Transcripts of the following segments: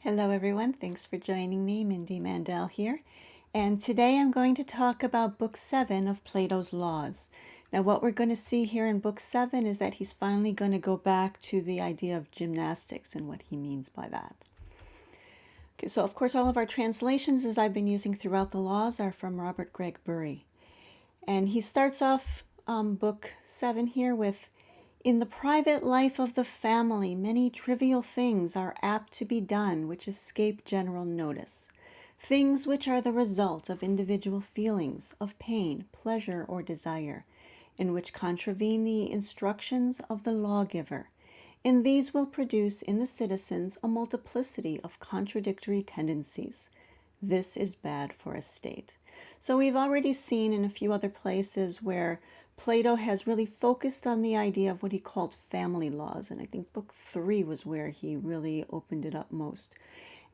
Hello everyone, thanks for joining me. Mindy Mandell here. And today I'm going to talk about Book 7 of Plato's Laws. Now what we're going to see here in Book 7 is that he's finally going to go back to the idea of gymnastics and what he means by that. Okay, so of course all of our translations as I've been using throughout the laws are from Robert Gregg Bury. And he starts off Book 7 here with, "In the private life of the family, many trivial things are apt to be done which escape general notice. Things which are the result of individual feelings of pain, pleasure, or desire, and which contravene the instructions of the lawgiver. And these will produce in the citizens a multiplicity of contradictory tendencies. This is bad for a state." So we've already seen in a few other places where Plato has really focused on the idea of what he called family laws. And I think Book 3 was where he really opened it up most.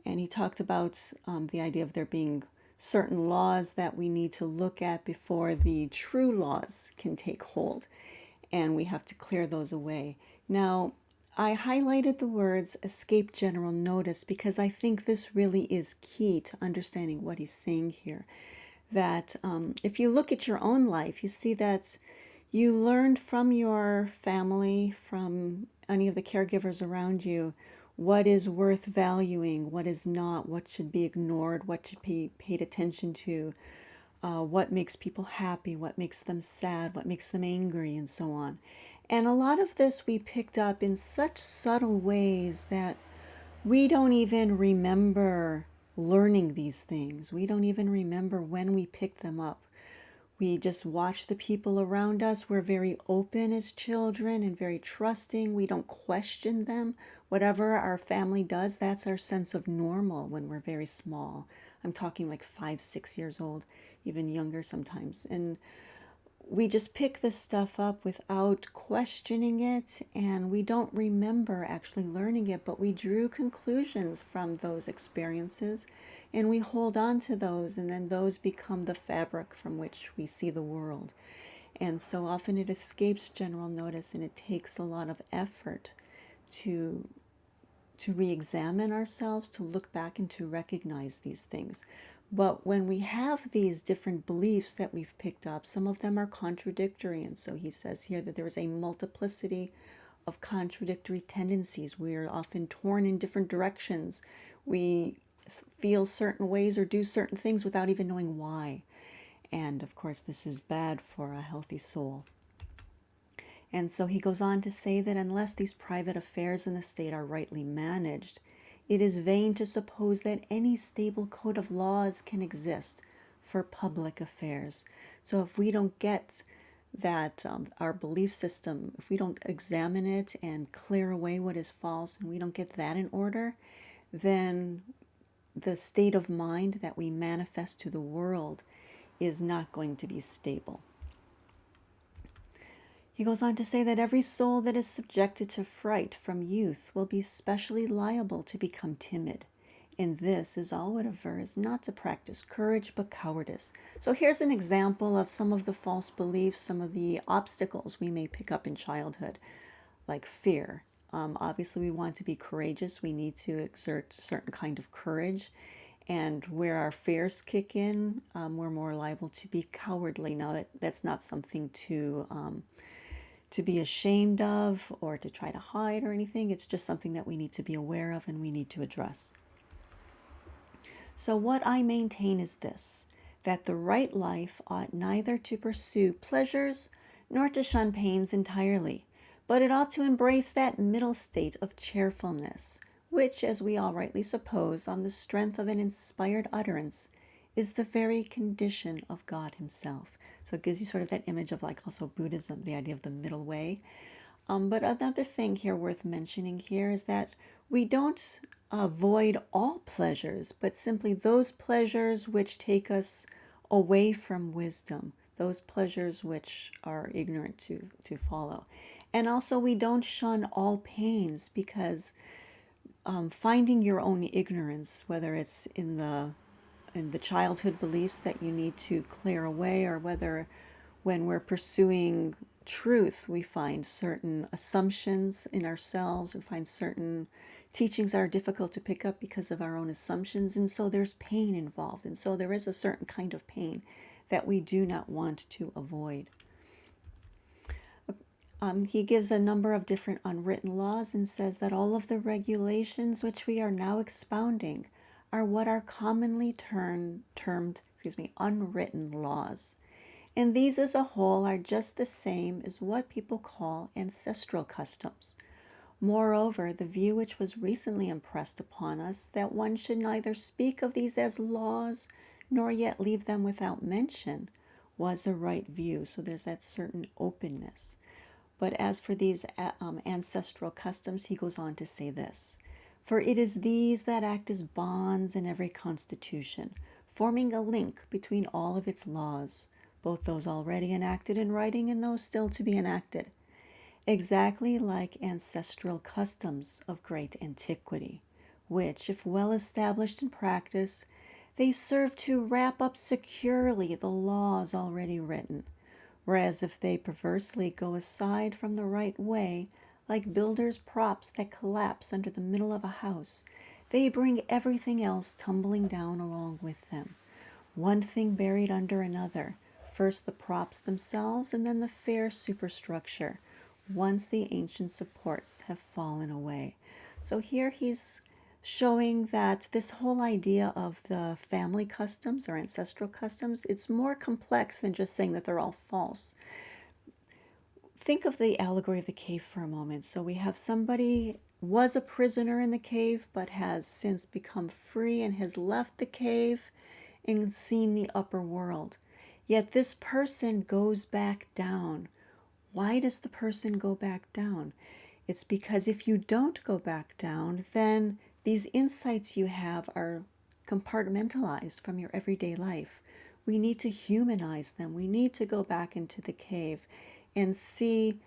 And he talked about the idea of there being certain laws that we need to look at before the true laws can take hold. And we have to clear those away. Now, I highlighted the words escape general notice because I think this really is key to understanding what he's saying here. That if you look at your own life, you see that you learned from your family, from any of the caregivers around you, what is worth valuing, what is not, what should be ignored, what should be paid attention to, what makes people happy, what makes them sad, what makes them angry, and so on. And a lot of this we picked up in such subtle ways that we don't even remember learning these things. We don't even remember when we picked them up. We just watch the people around us. We're very open as children and very trusting. We don't question them. Whatever our family does, that's our sense of normal when we're very small. I'm talking like 5, 6 years old, even younger sometimes. And we just pick this stuff up without questioning it, and we don't remember actually learning it, but we drew conclusions from those experiences, and we hold on to those, and then those become the fabric from which we see the world. And so often it escapes general notice, and it takes a lot of effort to re-examine ourselves, to look back and to recognize these things. But when we have these different beliefs that we've picked up, some of them are contradictory. And so he says here that there is a multiplicity of contradictory tendencies. We are often torn in different directions. We feel certain ways or do certain things without even knowing why. And of course, this is bad for a healthy soul. And so he goes on to say that unless these private affairs in the state are rightly managed, it is vain to suppose that any stable code of laws can exist for public affairs. So if we don't get that our belief system, if we don't examine it and clear away what is false, and we don't get that in order, then the state of mind that we manifest to the world is not going to be stable. He goes on to say that every soul that is subjected to fright from youth will be specially liable to become timid. And this is all it avers not to practice courage but cowardice. So here's an example of some of the false beliefs, some of the obstacles we may pick up in childhood, like fear. Obviously, we want to be courageous. We need to exert a certain kind of courage. And where our fears kick in, we're more liable to be cowardly. Now, that's not something to be ashamed of or to try to hide or anything. It's just something that we need to be aware of and we need to address. So what I maintain is this, that the right life ought neither to pursue pleasures nor to shun pains entirely, but it ought to embrace that middle state of cheerfulness, which, as we all rightly suppose, on the strength of an inspired utterance, is the very condition of God himself. So it gives you sort of that image of like also Buddhism, the idea of the middle way. But another thing here worth mentioning here is that we don't avoid all pleasures, but simply those pleasures which take us away from wisdom, those pleasures which are ignorant to follow. And also we don't shun all pains because finding your own ignorance, whether it's in the childhood beliefs that you need to clear away, or whether when we're pursuing truth we find certain assumptions in ourselves, we find certain teachings are difficult to pick up because of our own assumptions, and so there's pain involved, and so there is a certain kind of pain that we do not want to avoid. He gives a number of different unwritten laws and says that all of the regulations which we are now expounding are what are commonly termed unwritten laws. And these as a whole are just the same as what people call ancestral customs. Moreover, the view which was recently impressed upon us that one should neither speak of these as laws nor yet leave them without mention was a right view. So there's that certain openness. But as for these ancestral customs, he goes on to say this: for it is these that act as bonds in every constitution, forming a link between all of its laws, both those already enacted in writing and those still to be enacted, exactly like ancestral customs of great antiquity, which, if well established in practice, they serve to wrap up securely the laws already written. Whereas if they perversely go aside from the right way, like builders' props that collapse under the middle of a house, they bring everything else tumbling down along with them. One thing buried under another, first the props themselves and then the fair superstructure, once the ancient supports have fallen away. So here he's showing that this whole idea of the family customs or ancestral customs, it's more complex than just saying that they're all false. Think of the allegory of the cave for a moment. So we have somebody was a prisoner in the cave but has since become free and has left the cave and seen the upper world. Yet this person goes back down. Why does the person go back down? It's because if you don't go back down, then these insights you have are compartmentalized from your everyday life. We need to humanize them. We need to go back into the cave and see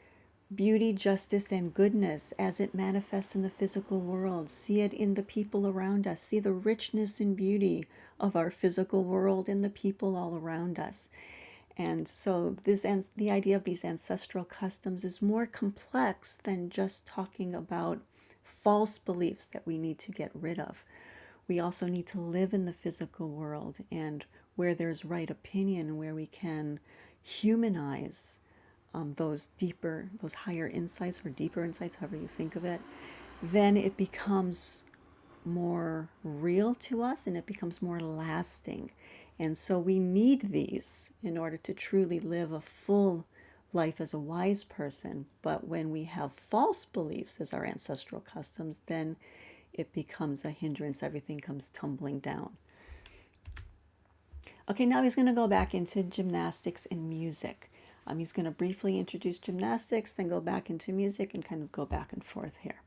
beauty, justice, and goodness as it manifests in the physical world. See it in the people around us. See the richness and beauty of our physical world in the people all around us. And so the idea of these ancestral customs is more complex than just talking about false beliefs that we need to get rid of. We also need to live in the physical world, and where there's right opinion, where we can humanize those higher insights or deeper insights, however you think of it, then it becomes more real to us and it becomes more lasting. And so we need these in order to truly live a full life as a wise person. But when we have false beliefs as our ancestral customs, then it becomes a hindrance. Everything comes tumbling down. Okay, now he's going to go back into gymnastics and music. He's going to briefly introduce gymnastics, then go back into music and kind of go back and forth here.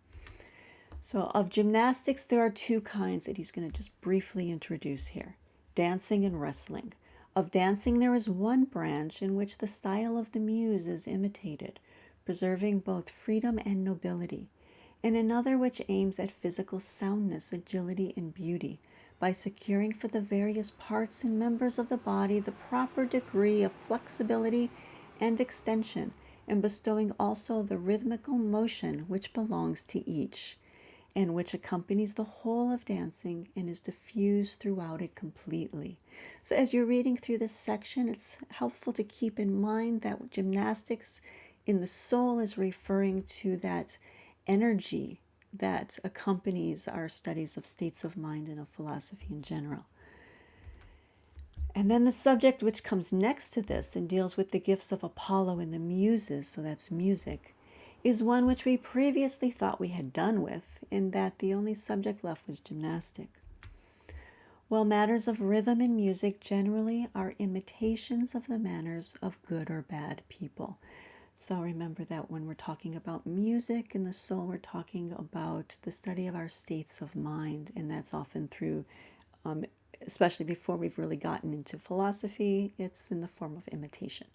So of gymnastics, there are two kinds that he's going to just briefly introduce here: dancing and wrestling. Of dancing, there is one branch in which the style of the muse is imitated, preserving both freedom and nobility, and another which aims at physical soundness, agility, and beauty, by securing for the various parts and members of the body the proper degree of flexibility and extension, and bestowing also the rhythmical motion which belongs to each, and which accompanies the whole of dancing and is diffused throughout it completely. So as you're reading through this section, it's helpful to keep in mind that gymnastics in the soul is referring to that energy that accompanies our studies of states of mind and of philosophy in general. And then the subject which comes next to this and deals with the gifts of Apollo and the muses, so that's music, is one which we previously thought we had done with, in that the only subject left was gymnastic. Well, matters of rhythm and music generally are imitations of the manners of good or bad people. So remember that when we're talking about music in the soul, we're talking about the study of our states of mind, and that's often through, especially before we've really gotten into philosophy, it's in the form of imitation.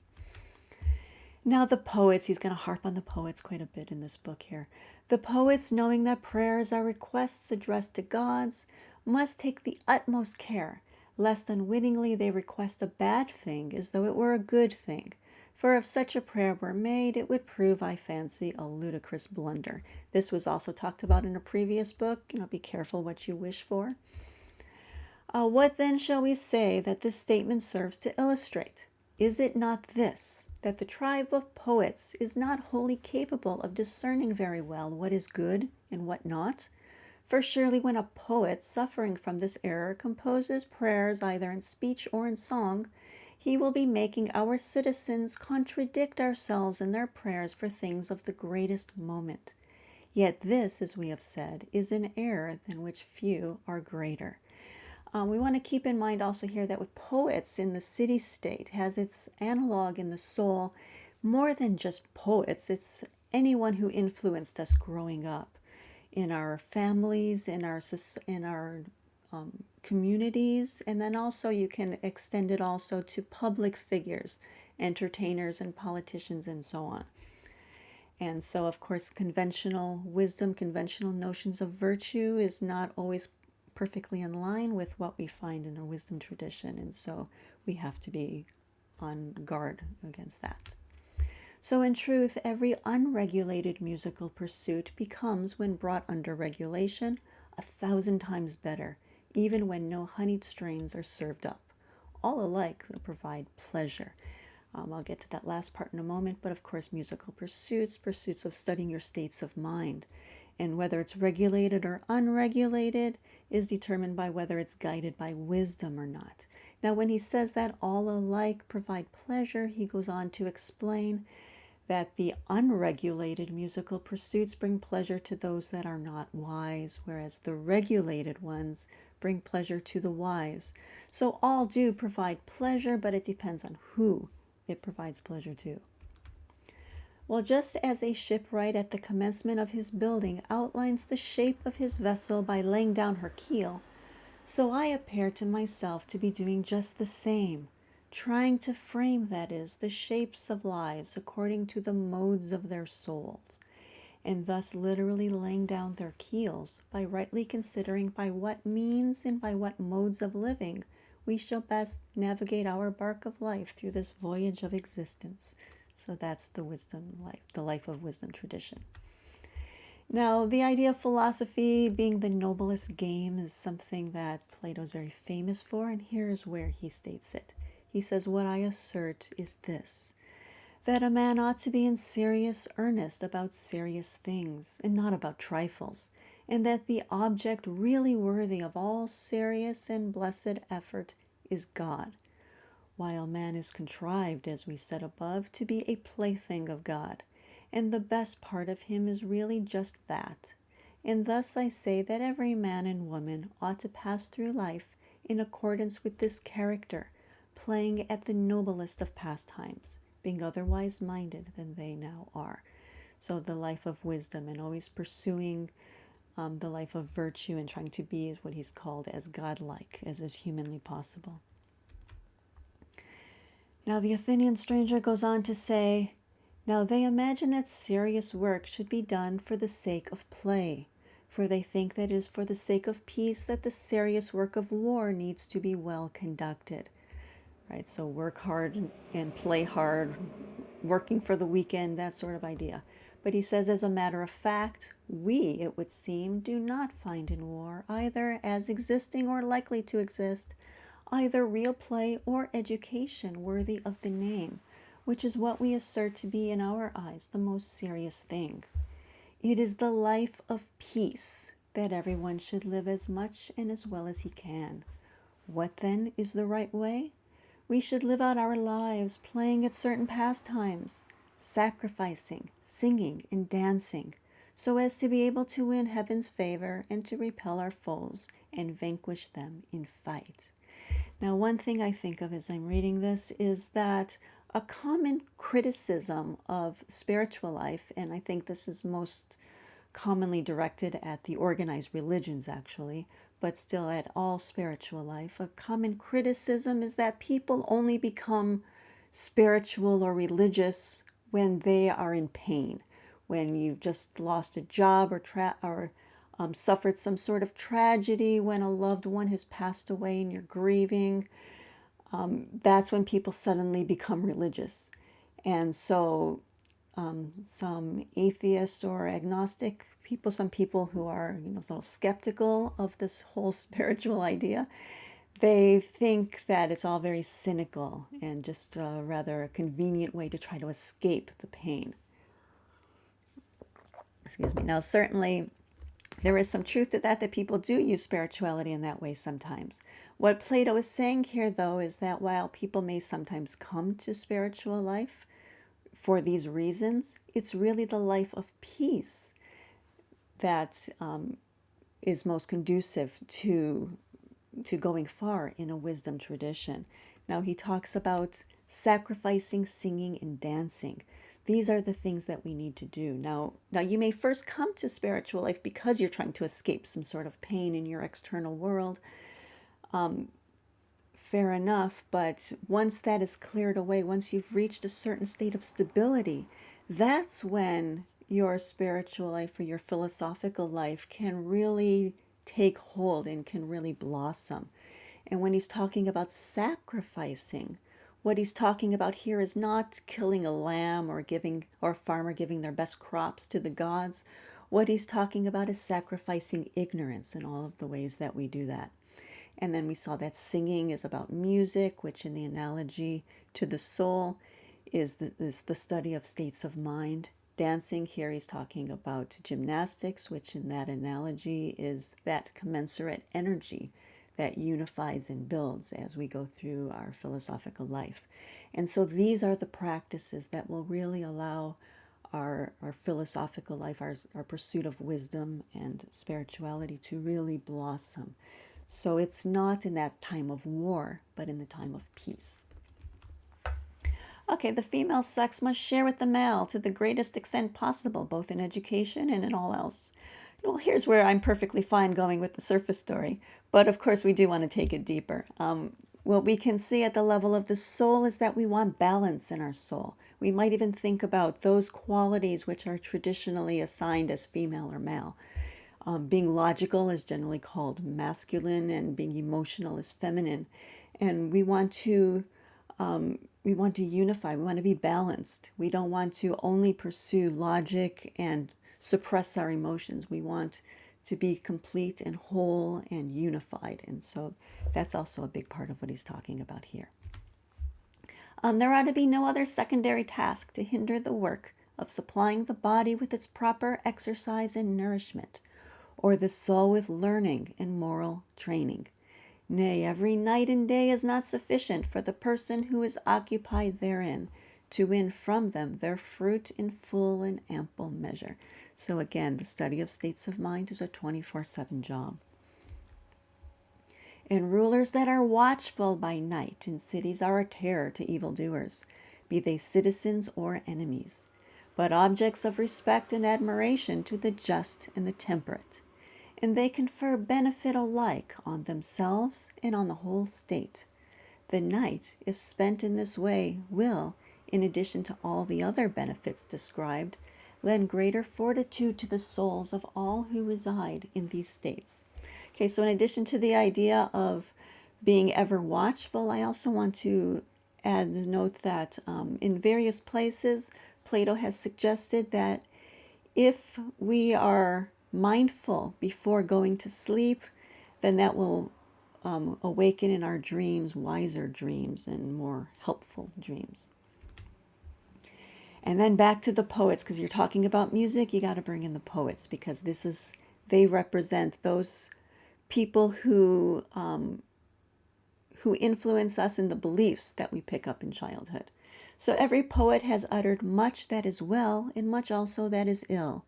Now the poets, he's going to harp on the poets quite a bit in this book here. The poets, knowing that prayers are requests addressed to gods, must take the utmost care, lest unwittingly they request a bad thing as though it were a good thing. For if such a prayer were made, it would prove, I fancy, a ludicrous blunder. This was also talked about in a previous book. Be careful what you wish for. What then shall we say that this statement serves to illustrate? Is it not this, that the tribe of poets is not wholly capable of discerning very well what is good and what not? For surely when a poet, suffering from this error, composes prayers either in speech or in song, he will be making our citizens contradict ourselves in their prayers for things of the greatest moment. Yet this, as we have said, is an error than which few are greater. We want to keep in mind also here that with poets in the city-state has its analog in the soul more than just poets. It's anyone who influenced us growing up in our families, in our communities, and then also you can extend it also to public figures, entertainers and politicians and so on. And so, of course, conventional wisdom, conventional notions of virtue is not always perfectly in line with what we find in a wisdom tradition. And so we have to be on guard against that. So in truth, every unregulated musical pursuit becomes, when brought under regulation, 1,000 times better, even when no honeyed strains are served up. All alike, they provide pleasure. I'll get to that last part in a moment, but of course musical pursuits of studying your states of mind. And whether it's regulated or unregulated is determined by whether it's guided by wisdom or not. Now when he says that all alike provide pleasure, he goes on to explain that the unregulated musical pursuits bring pleasure to those that are not wise, whereas the regulated ones bring pleasure to the wise. So all do provide pleasure, but it depends on who it provides pleasure to. Well, just as a shipwright at the commencement of his building outlines the shape of his vessel by laying down her keel, so I appear to myself to be doing just the same, trying to frame, that is, the shapes of lives according to the modes of their souls, and thus literally laying down their keels by rightly considering by what means and by what modes of living we shall best navigate our bark of life through this voyage of existence. So that's the wisdom life, the life of wisdom tradition. Now, the idea of philosophy being the noblest game is something that Plato is very famous for, and here's where he states it. He says, "What I assert is this, that a man ought to be in serious earnest about serious things, and not about trifles, and that the object really worthy of all serious and blessed effort is God, while man is contrived, as we said above, to be a plaything of God, and the best part of him is really just that. And thus I say that every man and woman ought to pass through life in accordance with this character, playing at the noblest of pastimes, being otherwise minded than they now are." So the life of wisdom and always pursuing the life of virtue and trying to be what he's called as godlike as is humanly possible. Now the Athenian stranger goes on to say, "Now they imagine that serious work should be done for the sake of play, for they think that it is for the sake of peace that the serious work of war needs to be well conducted." Right, so work hard and play hard, working for the weekend, that sort of idea. But he says, as a matter of fact, we, it would seem, do not find in war, either as existing or likely to exist, either real play or education worthy of the name, which is what we assert to be in our eyes the most serious thing. It is the life of peace that everyone should live as much and as well as he can. What then is the right way? We should live out our lives playing at certain pastimes, sacrificing, singing, and dancing, so as to be able to win heaven's favor and to repel our foes and vanquish them in fight. Now, one thing I think of as I'm reading this is that a common criticism of spiritual life, and I think this is most commonly directed at the organized religions actually, but still at all spiritual life, a common criticism is that people only become spiritual or religious when they are in pain, when you've just lost a job or suffered some sort of tragedy, when a loved one has passed away and you're grieving. That's when people suddenly become religious. And so some atheists or agnostic people, some people who are, a little skeptical of this whole spiritual idea, they think that it's all very cynical and just rather a convenient way to try to escape the pain. Excuse me. Now, certainly, there is some truth to that people do use spirituality in that way sometimes. What Plato is saying here, though, is that while people may sometimes come to spiritual life for these reasons, it's really the life of peace that is most conducive to going far in a wisdom tradition. Now, he talks about sacrificing, singing, and dancing. These are the things that we need to do. Now, you may first come to spiritual life because you're trying to escape some sort of pain in your external world. Fair enough, but once that is cleared away, once you've reached a certain state of stability, that's when your spiritual life or your philosophical life can really take hold and can really blossom. And when he's talking about sacrificing, what he's talking about here is not killing a lamb or a farmer giving their best crops to the gods. What he's talking about is sacrificing ignorance in all of the ways that we do that. And then we saw that singing is about music, which in the analogy to the soul is the study of states of mind. Dancing, here he's talking about gymnastics, which in that analogy is that commensurate energy that unifies and builds as we go through our philosophical life. And so these are the practices that will really allow our philosophical life, our pursuit of wisdom and spirituality to really blossom. So it's not in that time of war, but in the time of peace. Okay, the female sex must share with the male to the greatest extent possible, both in education and in all else. Well, here's where I'm perfectly fine going with the surface story, but of course we do want to take it deeper. What we can see at the level of the soul is that we want balance in our soul. We might even think about those qualities which are traditionally assigned as female or male. Being logical is generally called masculine, and being emotional is feminine. And we want to unify. We want to be balanced. We don't want to only pursue logic and suppress our emotions. We want to be complete and whole and unified. And so that's also a big part of what he's talking about here. There ought to be no other secondary task to hinder the work of supplying the body with its proper exercise and nourishment, or the soul with learning and moral training. Nay, every night and day is not sufficient for the person who is occupied therein to win from them their fruit in full and ample measure. So again, the study of states of mind is a 24/7 job. And rulers that are watchful by night in cities are a terror to evildoers, be they citizens or enemies, but objects of respect and admiration to the just and the temperate. And they confer benefit alike on themselves and on the whole state. The night, if spent in this way, will, in addition to all the other benefits described, lend greater fortitude to the souls of all who reside in these states. Okay, so in addition to the idea of being ever watchful, I also want to add the note that in various places, Plato has suggested that if we are mindful before going to sleep, then that will awaken in our dreams wiser dreams and more helpful dreams. And then back to the poets, because you're talking about music, you got to bring in the poets, because they represent those people who influence us in the beliefs that we pick up in childhood. So every poet has uttered much that is well and much also that is ill.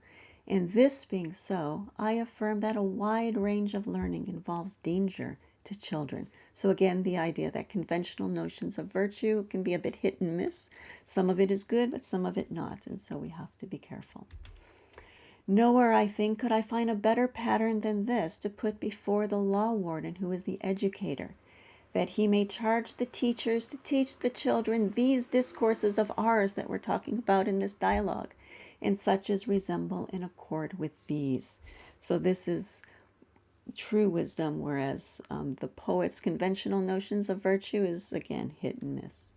And this being so, I affirm that a wide range of learning involves danger to children. So again, the idea that conventional notions of virtue can be a bit hit and miss. Some of it is good, but some of it not. And so we have to be careful. Nowhere, I think, could I find a better pattern than this to put before the law warden, who is the educator, that he may charge the teachers to teach the children these discourses of ours that we're talking about in this dialogue, and such as resemble in accord with these. So this is true wisdom, whereas the poet's conventional notions of virtue is, again, hit and miss.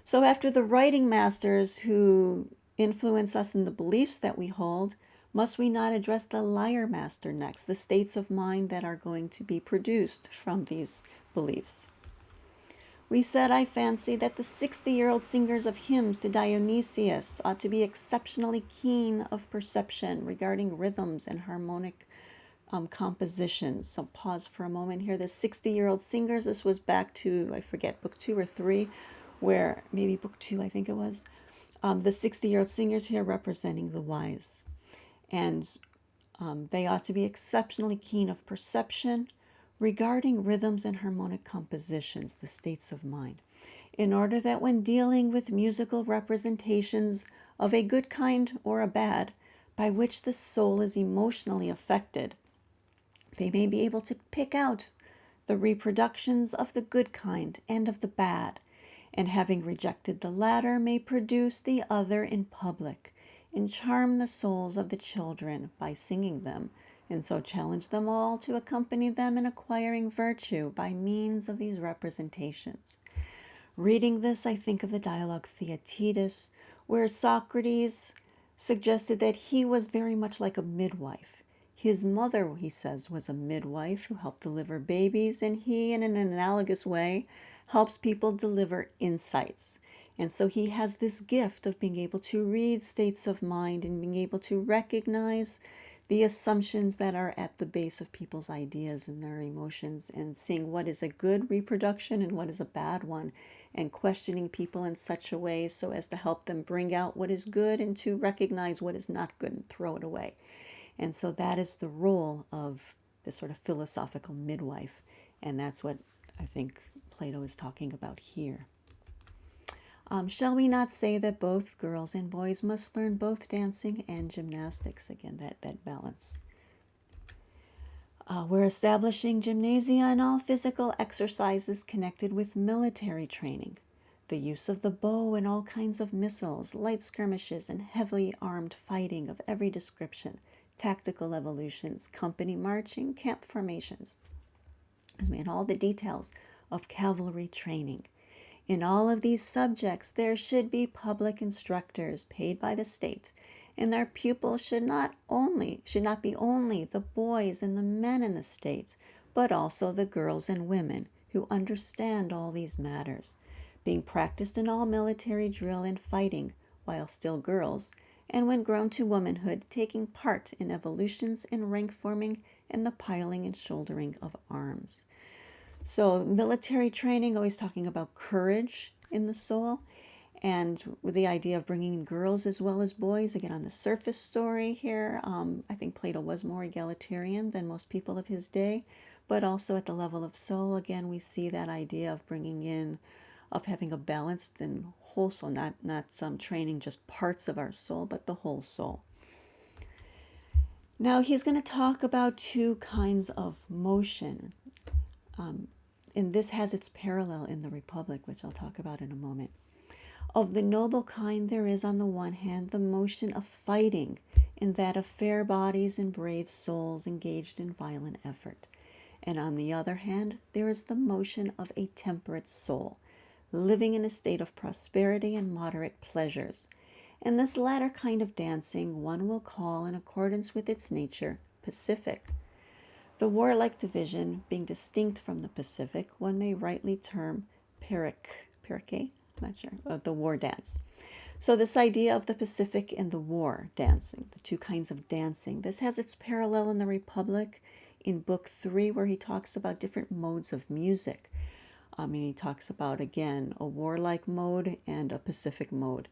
So after the writing masters who influence us in the beliefs that we hold, must we not address the liar master next, the states of mind that are going to be produced from these beliefs? We said, I fancy, that the 60-year-old singers of hymns to Dionysius ought to be exceptionally keen of perception regarding rhythms and harmonic compositions. So pause for a moment here. The 60-year-old singers, this was back to, I forget, book 2 or 3, where maybe book 2, I think it was. The 60-year-old singers here representing the wise. And they ought to be exceptionally keen of perception regarding rhythms and harmonic compositions, the states of mind, in order that when dealing with musical representations of a good kind or a bad, by which the soul is emotionally affected, they may be able to pick out the reproductions of the good kind and of the bad, and having rejected the latter, may produce the other in public, and charm the souls of the children by singing them, and so challenge them all to accompany them in acquiring virtue by means of these representations. Reading this, I think of the dialogue Theaetetus, where Socrates suggested that he was very much like a midwife. His mother, he says, was a midwife who helped deliver babies, and he, in an analogous way, helps people deliver insights. And so he has this gift of being able to read states of mind and being able to recognize the assumptions that are at the base of people's ideas and their emotions, and seeing what is a good reproduction and what is a bad one, and questioning people in such a way so as to help them bring out what is good and to recognize what is not good and throw it away. And so that is the role of this sort of philosophical midwife. And that's what I think Plato is talking about here. Shall we not say that both girls and boys must learn both dancing and gymnastics? Again, that balance. We're establishing gymnasia and all physical exercises connected with military training, the use of the bow and all kinds of missiles, light skirmishes, and heavily armed fighting of every description, tactical evolutions, company marching, camp formations, and all the details of cavalry training. In all of these subjects, there should be public instructors paid by the state, and their pupils should not be only the boys and the men in the state, but also the girls and women who understand all these matters, being practiced in all military drill and fighting while still girls, and when grown to womanhood, taking part in evolutions in rank forming and the piling and shouldering of arms. So military training, always talking about courage in the soul, and with the idea of bringing in girls as well as boys. Again, on the surface story here, I think Plato was more egalitarian than most people of his day, but also at the level of soul, again, we see that idea of bringing in, of having a balanced and whole soul, not some training just parts of our soul, but the whole soul. Now he's going to talk about two kinds of motion. And this has its parallel in the Republic, which I'll talk about in a moment. Of the noble kind, there is on the one hand the motion of fighting, in that of fair bodies and brave souls engaged in violent effort. And on the other hand, there is the motion of a temperate soul, living in a state of prosperity and moderate pleasures. And this latter kind of dancing one will call, in accordance with its nature, pacific. The warlike division being distinct from the Pacific, one may rightly term Pyrrhic, I'm not sure, the war dance. So this idea of the Pacific and the war dancing, the two kinds of dancing, this has its parallel in the Republic in Book 3, where he talks about different modes of music. And he talks about, again, a warlike mode and a Pacific mode.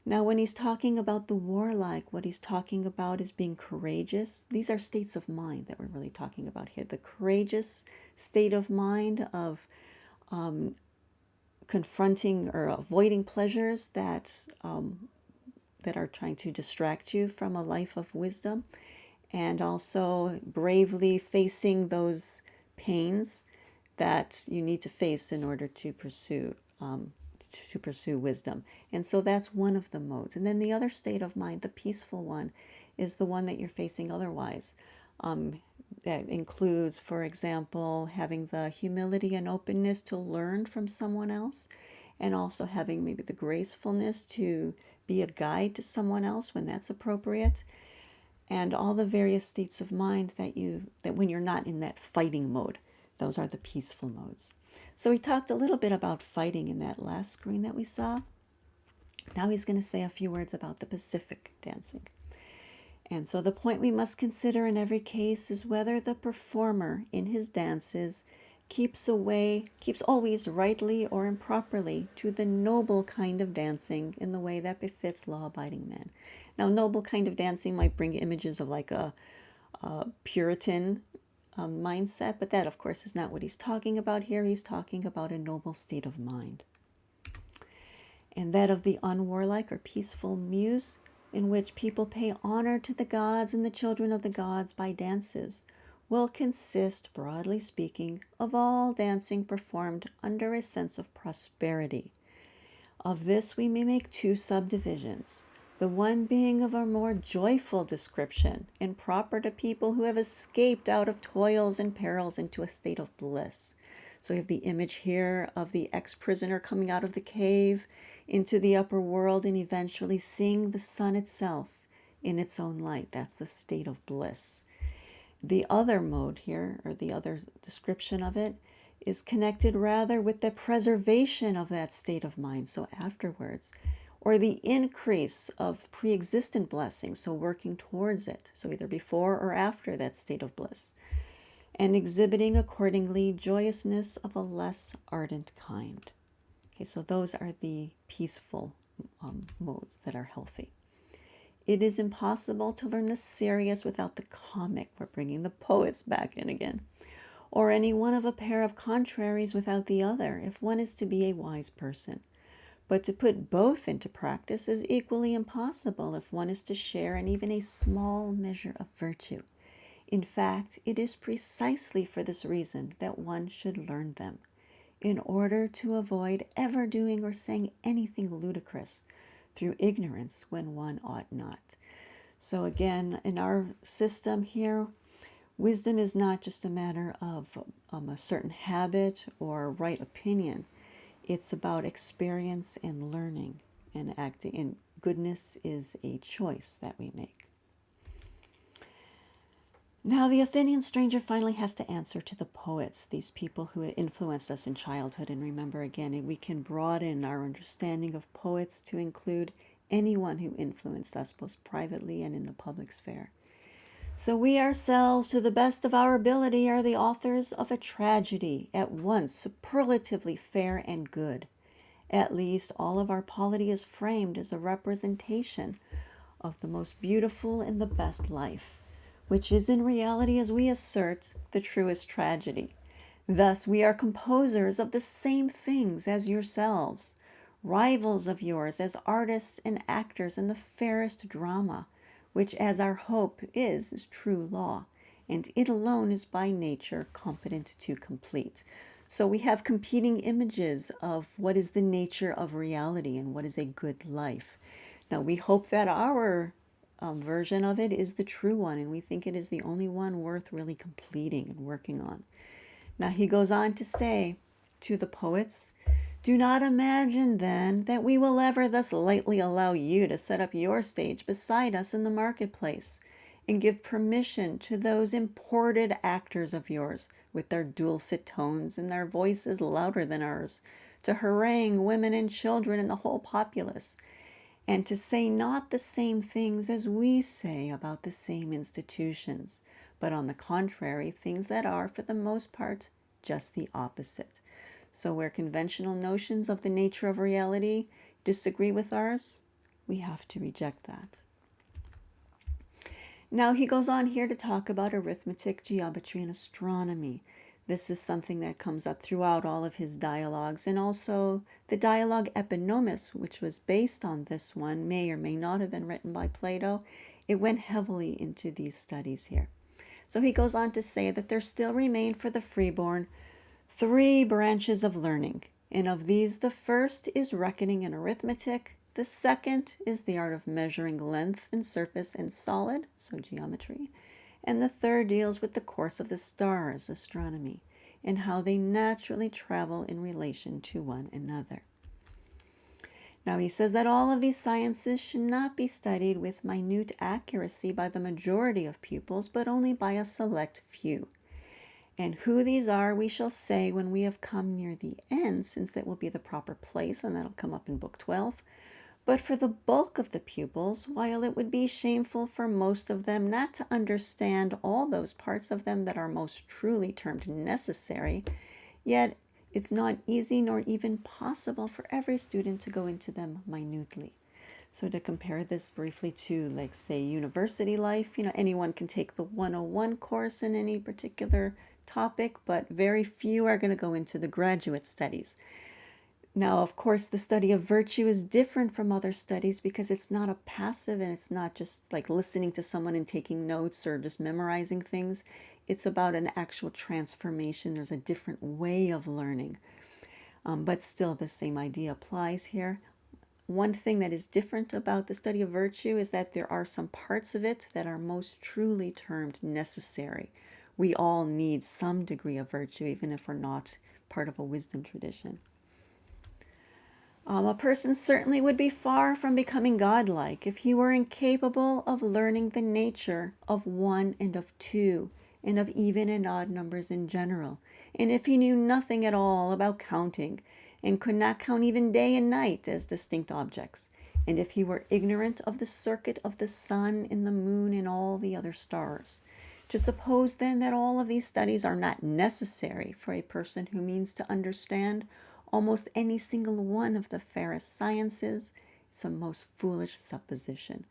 Now, when he's talking about the warlike, what he's talking about is being courageous. These are states of mind that we're really talking about here. The courageous state of mind of confronting or avoiding pleasures that are trying to distract you from a life of wisdom, and also bravely facing those pains that you need to face in order to pursue wisdom. And so that's one of the modes. And then the other state of mind, the peaceful one, is the one that you're facing otherwise. That includes, for example, having the humility and openness to learn from someone else, and also having maybe the gracefulness to be a guide to someone else when that's appropriate, and all the various states of mind that when you're not in that fighting mode. Those are the peaceful modes. So he talked a little bit about fighting in that last screen that we saw. Now he's going to say a few words about the Pacific dancing. And so the point we must consider in every case is whether the performer in his dances keeps always rightly or improperly to the noble kind of dancing in the way that befits law-abiding men. Now, noble kind of dancing might bring images of like a Puritan mindset, but that, of course, is not what he's talking about here. He's talking about a noble state of mind. And that of the unwarlike or peaceful muse, in which people pay honor to the gods and the children of the gods by dances, will consist, broadly speaking, of all dancing performed under a sense of prosperity. Of this we may make two subdivisions, the one being of a more joyful description and proper to people who have escaped out of toils and perils into a state of bliss. So we have the image here of the ex-prisoner coming out of the cave into the upper world and eventually seeing the sun itself in its own light. That's the state of bliss. The other mode here, or the other description of it, is connected rather with the preservation of that state of mind, so afterwards, or the increase of pre-existent blessings, so working towards it, so either before or after that state of bliss, and exhibiting accordingly joyousness of a less ardent kind. Okay, so those are the peaceful modes that are healthy. It is impossible to learn the serious without the comic. We're bringing the poets back in again. Or any one of a pair of contraries without the other, if one is to be a wise person. But to put both into practice is equally impossible if one is to share in even a small measure of virtue. In fact, it is precisely for this reason that one should learn them, in order to avoid ever doing or saying anything ludicrous through ignorance when one ought not. So again, in our system here, wisdom is not just a matter of a certain habit or right opinion. It's about experience and learning and acting. And goodness is a choice that we make. Now, the Athenian stranger finally has to answer to the poets, these people who influenced us in childhood. And remember, again, we can broaden our understanding of poets to include anyone who influenced us, both privately and in the public sphere. So we ourselves, to the best of our ability, are the authors of a tragedy, at once superlatively fair and good. At least all of our polity is framed as a representation of the most beautiful and the best life, which is in reality, as we assert, the truest tragedy. Thus we are composers of the same things as yourselves, rivals of yours as artists and actors in the fairest drama, which as our hope is true law, and it alone is by nature competent to complete. So we have competing images of what is the nature of reality and what is a good life. Now we hope that our version of it is the true one, and we think it is the only one worth really completing and working on. Now he goes on to say to the poets, do not imagine then that we will ever thus lightly allow you to set up your stage beside us in the marketplace and give permission to those imported actors of yours with their dulcet tones and their voices louder than ours to harangue women and children and the whole populace, and to say not the same things as we say about the same institutions, but on the contrary, things that are, for the most part, just the opposite. So where conventional notions of the nature of reality disagree with ours, we have to reject that. Now he goes on here to talk about arithmetic, geometry, and astronomy. This is something that comes up throughout all of his dialogues, and also the dialogue Epinomis, which was based on this one, may or may not have been written by Plato. It went heavily into these studies here. So he goes on to say that there still remain for the freeborn 3 branches of learning, and of these the first is reckoning and arithmetic, the second is the art of measuring length and surface and solid, so geometry, and the third deals with the course of the stars, astronomy, and how they naturally travel in relation to one another. Now he says that all of these sciences should not be studied with minute accuracy by the majority of pupils, but only by a select few. And who these are we shall say when we have come near the end, since that will be the proper place, and that'll come up in Book 12. But for the bulk of the pupils, while it would be shameful for most of them not to understand all those parts of them that are most truly termed necessary, yet it's not easy nor even possible for every student to go into them minutely. So to compare this briefly to, like, say, university life, anyone can take the 101 course in any particular topic, but very few are going to go into the graduate studies. Now, of course, the study of virtue is different from other studies because it's not a passive, and it's not just like listening to someone and taking notes or just memorizing things. It's about an actual transformation. There's a different way of learning. But still, the same idea applies here. One thing that is different about the study of virtue is that there are some parts of it that are most truly termed necessary. We all need some degree of virtue, even if we're not part of a wisdom tradition. A person certainly would be far from becoming godlike if he were incapable of learning the nature of one and of two, and of even and odd numbers in general, and if he knew nothing at all about counting, and could not count even day and night as distinct objects, and if he were ignorant of the circuit of the sun and the moon and all the other stars. To suppose then that all of these studies are not necessary for a person who means to understand almost any single one of the fairest sciences, it's a most foolish supposition.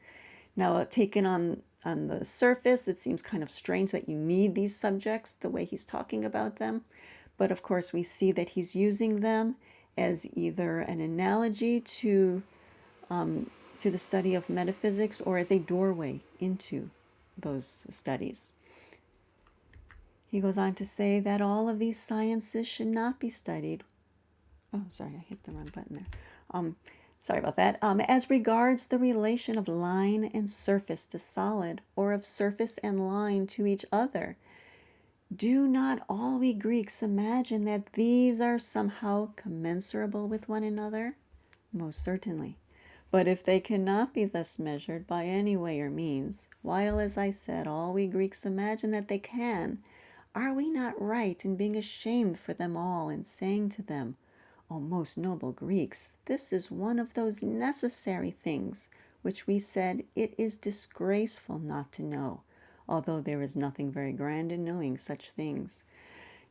Now, taken on the surface, it seems kind of strange that you need these subjects the way he's talking about them. But of course, we see that he's using them as either an analogy to the study of metaphysics or as a doorway into those studies. He goes on to say that all of these sciences should not be studied. Oh, sorry, I hit the wrong button there. Sorry about that. As regards the relation of line and surface to solid, or of surface and line to each other, do not all we Greeks imagine that these are somehow commensurable with one another? Most certainly. But if they cannot be thus measured by any way or means, while, as I said, all we Greeks imagine that they can, are we not right in being ashamed for them all, and saying to them, O most noble Greeks, this is one of those necessary things which we said it is disgraceful not to know, although there is nothing very grand in knowing such things.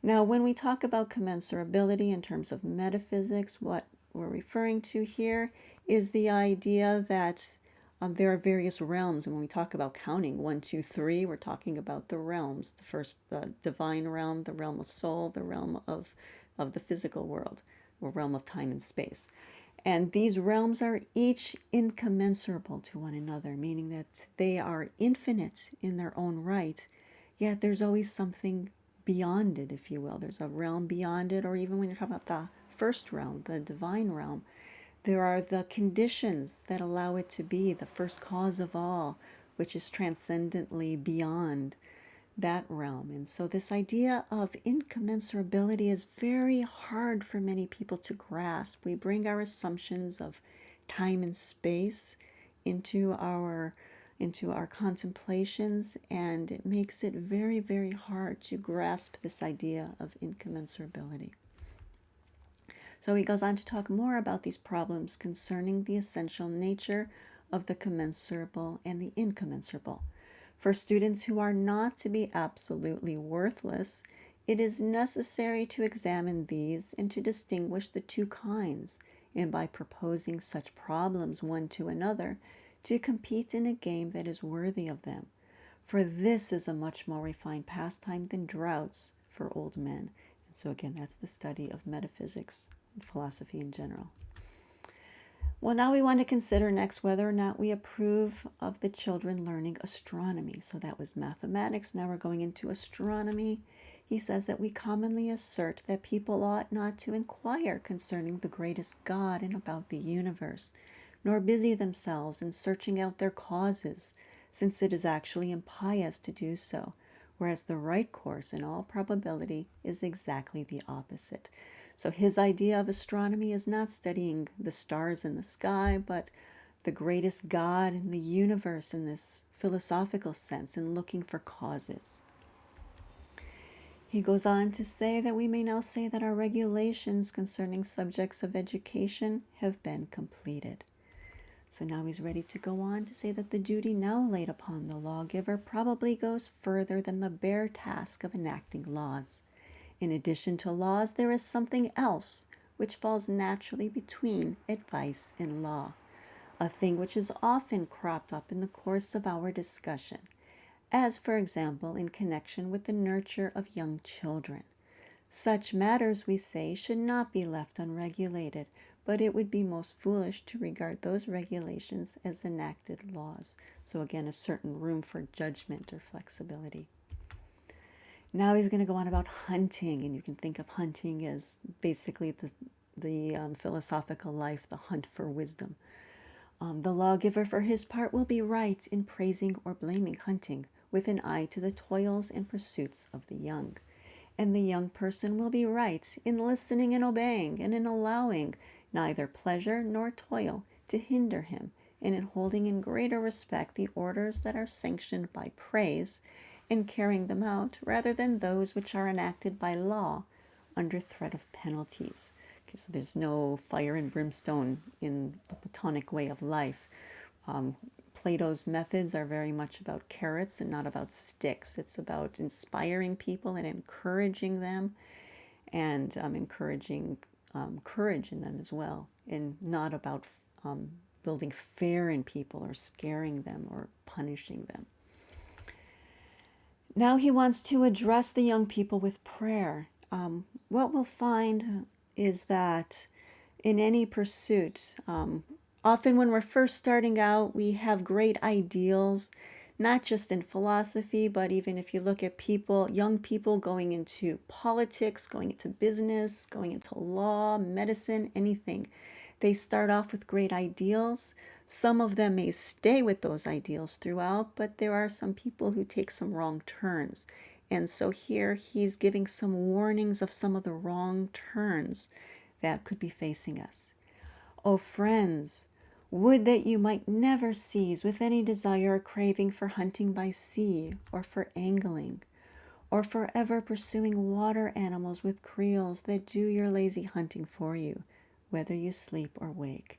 Now, when we talk about commensurability in terms of metaphysics, what we're referring to here is the idea that there are various realms. And when we talk about counting 1, 2, 3, we're talking about the realms. The first, the divine realm, the realm of soul, the realm of the physical world, or realm of time and space. And these realms are each incommensurable to one another, meaning that they are infinite in their own right, yet there's always something beyond it, if you will. There's a realm beyond it, or even when you're talking about the first realm, the divine realm, there are the conditions that allow it to be the first cause of all, which is transcendently beyond that realm. And so this idea of incommensurability is very hard for many people to grasp. We bring our assumptions of time and space into our contemplations, and it makes it very, very hard to grasp this idea of incommensurability. So he goes on to talk more about these problems concerning the essential nature of the commensurable and the incommensurable. For students who are not to be absolutely worthless, it is necessary to examine these and to distinguish the two kinds, and by proposing such problems one to another, to compete in a game that is worthy of them. For this is a much more refined pastime than draughts for old men. And so again, that's the study of metaphysics and philosophy in general. Well, now we want to consider next whether or not we approve of the children learning astronomy. So that was mathematics. Now we're going into astronomy. He says that we commonly assert that people ought not to inquire concerning the greatest God and about the universe, nor busy themselves in searching out their causes, since it is actually impious to do so, whereas the right course in all probability is exactly the opposite. So his idea of astronomy is not studying the stars in the sky, but the greatest God in the universe in this philosophical sense, and looking for causes. He goes on to say that we may now say that our regulations concerning subjects of education have been completed. So now he's ready to go on to say that the duty now laid upon the lawgiver probably goes further than the bare task of enacting laws. In addition to laws, there is something else which falls naturally between advice and law, a thing which is often cropped up in the course of our discussion, as for example in connection with the nurture of young children. Such matters, we say, should not be left unregulated, but it would be most foolish to regard those regulations as enacted laws. So again, a certain room for judgment or flexibility. Now he's going to go on about hunting, and you can think of hunting as basically the philosophical life, the hunt for wisdom. The lawgiver, for his part, will be right in praising or blaming hunting, with an eye to the toils and pursuits of the young. And the young person will be right in listening and obeying, and in allowing neither pleasure nor toil to hinder him, and in holding in greater respect the orders that are sanctioned by praise, and carrying them out, rather than those which are enacted by law under threat of penalties. Okay, so there's no fire and brimstone in the Platonic way of life. Plato's methods are very much about carrots and not about sticks. It's about inspiring people and encouraging them, and encouraging courage in them as well, and not about building fear in people or scaring them or punishing them. Now he wants to address the young people with prayer. What we'll find is that in any pursuit, often when we're first starting out, we have great ideals, not just in philosophy, but even if you look at people, young people going into politics, going into business, going into law, medicine, anything. They start off with great ideals. Some of them may stay with those ideals throughout, but there are some people who take some wrong turns. And so here he's giving some warnings of some of the wrong turns that could be facing us. O friends, would that you might never cease with any desire or craving for hunting by sea, or for angling, or for ever pursuing water animals with creels that do your lazy hunting for you, whether you sleep or wake.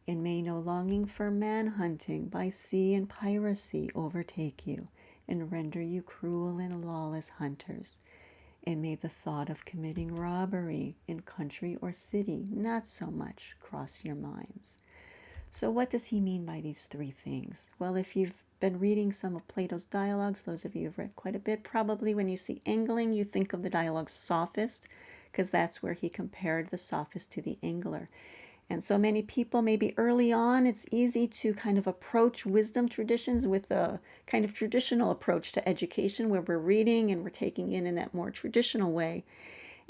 And may no longing for man-hunting by sea and piracy overtake you, and render you cruel and lawless hunters. And may the thought of committing robbery in country or city not so much cross your minds. So what does he mean by these three things? Well, if you've been reading some of Plato's dialogues, those of you who've read quite a bit, probably when you see angling, you think of the dialogue sophist, because that's where he compared the sophist to the angler. And so many people, maybe early on, it's easy to kind of approach wisdom traditions with a kind of traditional approach to education, where we're reading and we're taking in that more traditional way.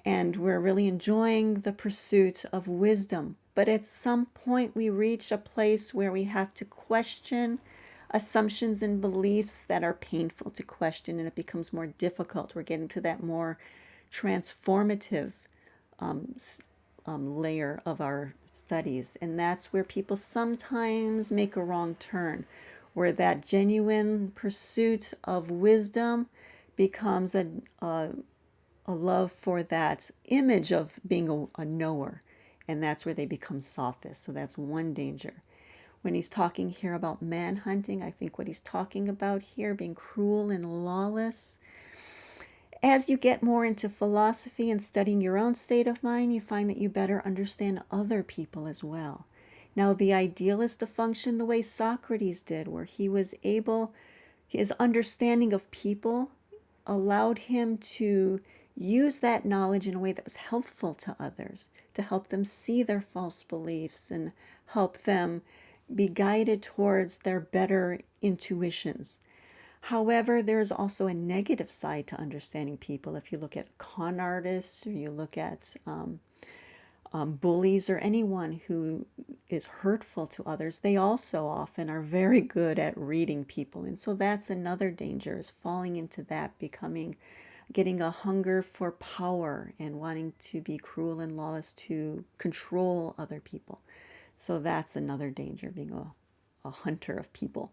And we're really enjoying the pursuit of wisdom. But at some point, we reach a place where we have to question assumptions and beliefs that are painful to question, and it becomes more difficult. We're getting to that more transformative layer of our studies, and that's where people sometimes make a wrong turn, where that genuine pursuit of wisdom becomes a love for that image of being a knower, and that's where they become sophists. So that's one danger. When he's talking here about man hunting, I think what he's talking about here, being cruel and lawless, as you get more into philosophy and studying your own state of mind, you find that you better understand other people as well. Now, the ideal is to function the way Socrates did, where he was able, his understanding of people allowed him to use that knowledge in a way that was helpful to others, to help them see their false beliefs and help them be guided towards their better intuitions. However, there's also a negative side to understanding people. If you look at con artists, or you look at bullies, or anyone who is hurtful to others, they also often are very good at reading people. And so that's another danger, is falling into that, becoming getting a hunger for power and wanting to be cruel and lawless to control other people. So that's another danger, being a hunter of people.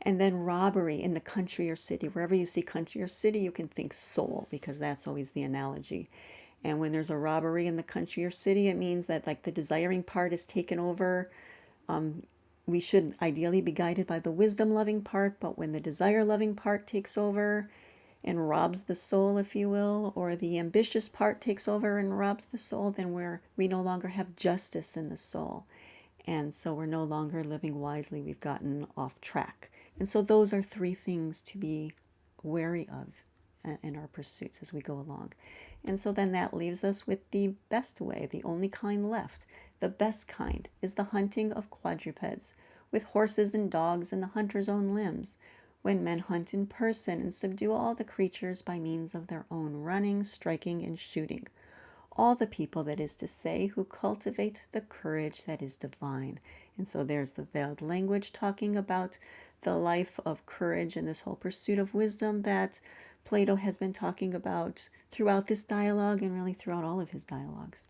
And then robbery in the country or city. Wherever you see country or city, you can think soul, because that's always the analogy. And when there's a robbery in the country or city, it means that like the desiring part is taken over. We should ideally be guided by the wisdom loving part, but when the desire loving part takes over and robs the soul, if you will, or the ambitious part takes over and robs the soul, then we no longer have justice in the soul. And so we're no longer living wisely. We've gotten off track. And so those are three things to be wary of in our pursuits as we go along. And so then that leaves us with the best way, the only kind left. The best kind is the hunting of quadrupeds, with horses and dogs and the hunter's own limbs, when men hunt in person and subdue all the creatures by means of their own running, striking, and shooting. All the people, that is to say, who cultivate the courage that is divine. And so there's the veiled language talking about the life of courage and this whole pursuit of wisdom that Plato has been talking about throughout this dialogue and really throughout all of his dialogues.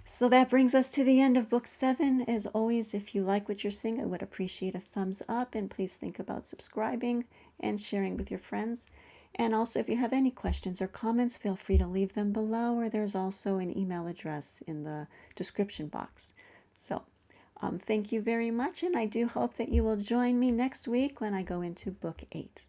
So that brings us to the end of Book 7. As always, if you like what you're seeing, I would appreciate a thumbs up, and please think about subscribing and sharing with your friends. And also, if you have any questions or comments, feel free to leave them below, or there's also an email address in the description box. So thank you very much, and I do hope that you will join me next week when I go into Book 8.